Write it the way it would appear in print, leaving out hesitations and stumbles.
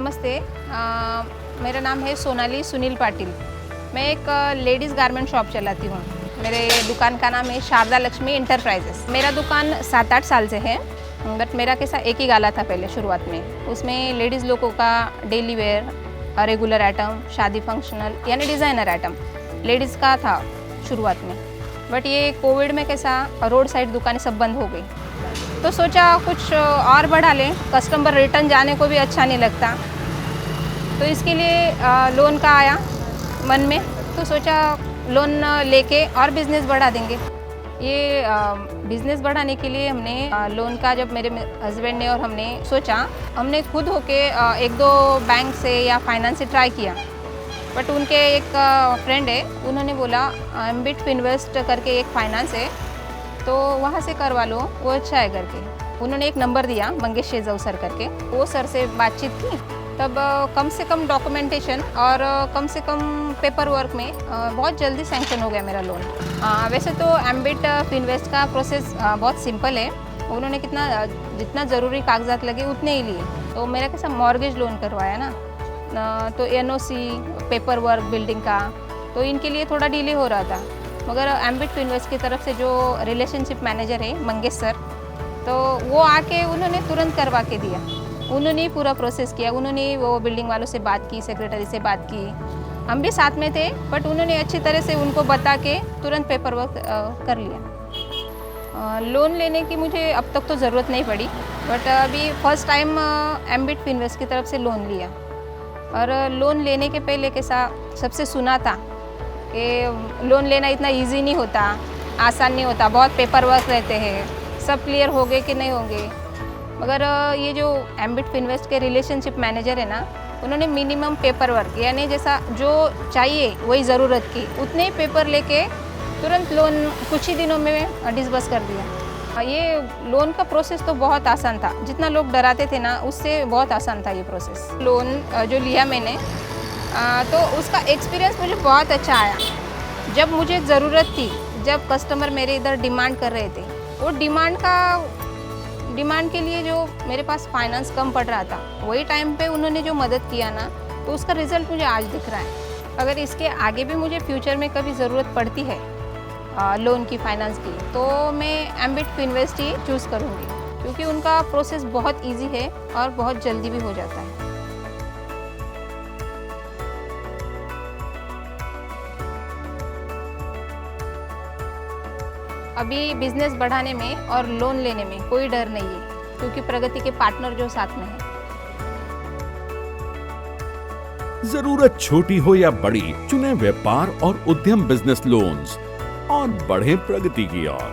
नमस्ते, मेरा नाम है सोनाली सुनील पाटिल। मैं एक लेडीज़ गारमेंट शॉप चलाती हूँ। मेरे दुकान का नाम है शारदा लक्ष्मी इंटरप्राइजेस। मेरा दुकान 7-8 साल से है, बट मेरा कैसा एक ही गाला था पहले शुरुआत में। उसमें लेडीज़ लोगों का डेली वेयर, रेगुलर आइटम, शादी फंक्शनल यानी डिज़ाइनर आइटम लेडीज़ का था शुरुआत में। बट ये कोविड में कैसा रोड साइड दुकानें सब बंद हो गई, तो सोचा कुछ और बढ़ा लें। कस्टमर रिटर्न जाने को भी अच्छा नहीं लगता, तो इसके लिए लोन का आया मन में, तो सोचा लोन लेके और बिज़नेस बढ़ा देंगे। ये बिज़नेस बढ़ाने के लिए हमने लोन का, जब मेरे हस्बैंड ने और हमने सोचा, हमने खुद होके 1-2 बैंक से या फाइनेंस से ट्राई किया। बट उनके एक फ्रेंड है, उन्होंने बोला एम्बिट फिनवेस्ट करके एक फाइनेंस है, तो वहाँ से करवा लो, वो अच्छा है करके। उन्होंने एक नंबर दिया, मंगेश शेजव सर करके। वो सर से बातचीत की, तब कम से कम डॉक्यूमेंटेशन और कम से कम पेपर वर्क में बहुत जल्दी सैंक्शन हो गया मेरा लोन। वैसे तो एम्बिट फिनवेस्ट का प्रोसेस बहुत सिंपल है। उन्होंने जितना ज़रूरी कागजात लगे उतने ही लिए। तो मेरा कैसा मॉर्गेज लोन करवाया ना, तो NOC, पेपर वर्क, बिल्डिंग का, तो इनके लिए थोड़ा डिले हो रहा था। मगर एम्बिट फिनवेस्ट की तरफ से जो रिलेशनशिप मैनेजर है मंगेश सर, तो वो आके उन्होंने तुरंत करवा के दिया। उन्होंने ही पूरा प्रोसेस किया। उन्होंने वो बिल्डिंग वालों से बात की, सेक्रेटरी से बात की, हम भी साथ में थे, बट उन्होंने अच्छी तरह से उनको बता के तुरंत पेपर वर्क कर लिया। लोन लेने की मुझे अब तक तो ज़रूरत नहीं पड़ी, बट अभी फर्स्ट टाइम एम्बिट फिनवेस्ट की तरफ से लोन लिया। और लोन लेने के पहले कैसा सबसे सुना था कि लोन लेना इतना इजी नहीं होता, आसान नहीं होता, बहुत पेपर वर्क रहते हैं, सब क्लियर हो गए कि नहीं होंगे। मगर ये जो एम्बिट फिनवेस्ट के रिलेशनशिप मैनेजर है ना, उन्होंने मिनिमम पेपर वर्क यानी जैसा जो चाहिए वही ज़रूरत की उतने ही पेपर लेके तुरंत लोन कुछ ही दिनों में डिसबर्स कर दिया। ये लोन का प्रोसेस तो बहुत आसान था, जितना लोग डराते थे ना उससे बहुत आसान था ये प्रोसेस। लोन जो लिया मैंने, तो उसका एक्सपीरियंस मुझे बहुत अच्छा आया। जब मुझे ज़रूरत थी, जब कस्टमर मेरे इधर डिमांड कर रहे थे, वो डिमांड के लिए जो मेरे पास फाइनेंस कम पड़ रहा था, वही टाइम पे उन्होंने जो मदद किया ना, तो उसका रिज़ल्ट मुझे आज दिख रहा है। अगर इसके आगे भी मुझे फ्यूचर में कभी ज़रूरत पड़ती है लोन की, फाइनेंस की, तो मैं एम्बिट फिनवेस्ट ही चूज़ करूँगी, क्योंकि उनका प्रोसेस बहुत ईजी है और बहुत जल्दी भी हो जाता है। अभी बिजनेस बढ़ाने में और लोन लेने में कोई डर नहीं है, क्योंकि प्रगति के पार्टनर जो साथ में है। जरूरत छोटी हो या बड़ी, चुने व्यापार और उद्यम बिजनेस लोन्स और बढ़े प्रगति की ओर।